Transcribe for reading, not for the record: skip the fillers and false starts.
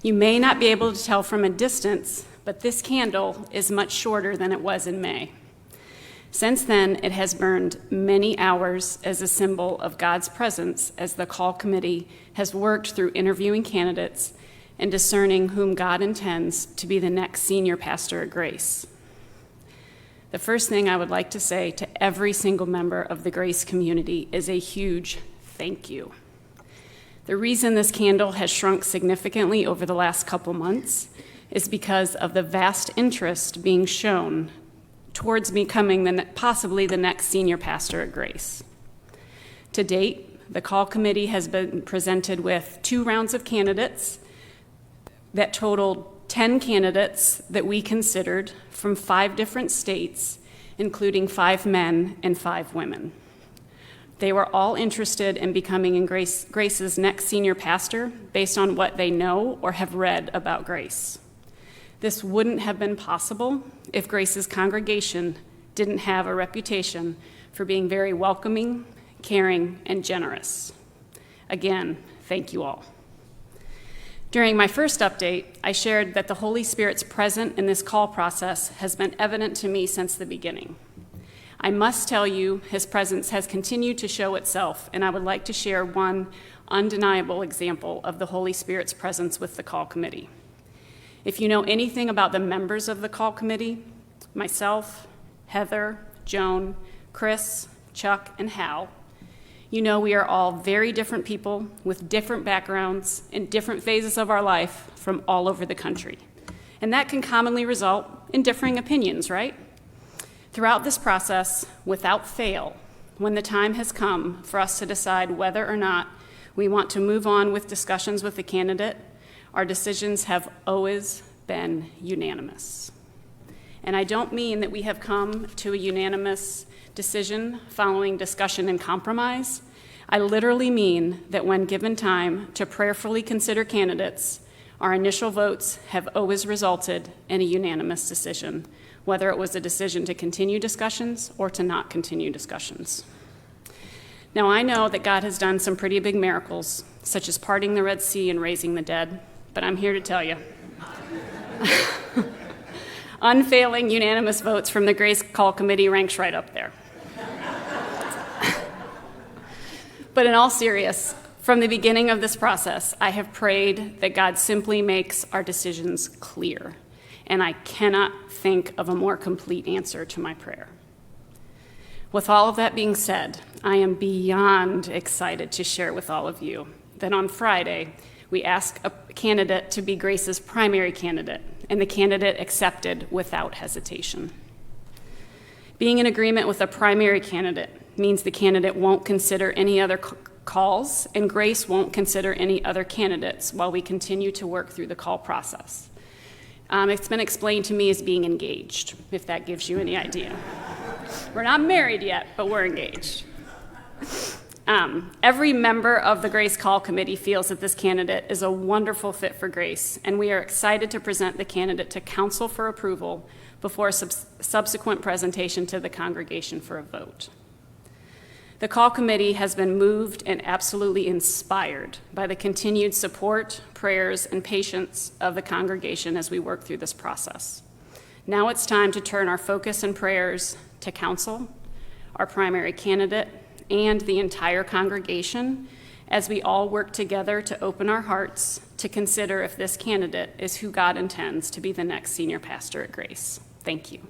You may not be able to tell from a distance, but this candle is much shorter than it was in May. Since then, it has burned many hours as a symbol of God's presence as the call committee has worked through interviewing candidates and discerning whom God intends to be the next senior pastor at Grace. The first thing I would like to say to every single member of the Grace community is a huge thank you. The reason this candle has shrunk significantly over the last couple months is because of the vast interest being shown towards becoming possibly the next senior pastor at Grace. To date, the call committee has been presented with 2 rounds of candidates that totaled 10 candidates that we considered from 5 different states, including 5 men and 5 women. They were all interested in becoming Grace's next senior pastor based on what they know or have read about Grace. This wouldn't have been possible if Grace's congregation didn't have a reputation for being very welcoming, caring, and generous. Again, thank you all. During my first update, I shared that the Holy Spirit's presence in this call process has been evident to me since the beginning. I must tell you, his presence has continued to show itself, and I would like to share one undeniable example of the Holy Spirit's presence with the call committee. If you know anything about the members of the call committee, myself, Heather, Joan, Chris, Chuck, and Hal, you know we are all very different people with different backgrounds and different phases of our life from all over the country. And that can commonly result in differing opinions, right? Throughout this process, without fail, when the time has come for us to decide whether or not we want to move on with discussions with the candidate, our decisions have always been unanimous. And I don't mean that we have come to a unanimous decision following discussion and compromise. I literally mean that when given time to prayerfully consider candidates, our initial votes have always resulted in a unanimous decision, whether it was a decision to continue discussions or to not continue discussions. Now, I know that God has done some pretty big miracles, such as parting the Red Sea and raising the dead, but I'm here to tell you. Unfailing unanimous votes from the Grace Call Committee ranks right up there. But in all seriousness, from the beginning of this process, I have prayed that God simply makes our decisions clear, and I cannot think of a more complete answer to my prayer. With all of that being said, I am beyond excited to share with all of you that on Friday, we asked a candidate to be Grace's primary candidate, and the candidate accepted without hesitation. Being in agreement with a primary candidate means the candidate won't consider any other calls, and Grace won't consider any other candidates while we continue to work through the call process. It's been explained to me as being engaged, if that gives you any idea. We're not married yet, but we're engaged. Every member of the Grace Call Committee feels that this candidate is a wonderful fit for Grace, and we are excited to present the candidate to council for approval before a subsequent presentation to the congregation for a vote. The call committee has been moved and absolutely inspired by the continued support, prayers, and patience of the congregation as we work through this process. Now it's time to turn our focus and prayers to council, our primary candidate, and the entire congregation as we all work together to open our hearts to consider if this candidate is who God intends to be the next senior pastor at Grace. Thank you.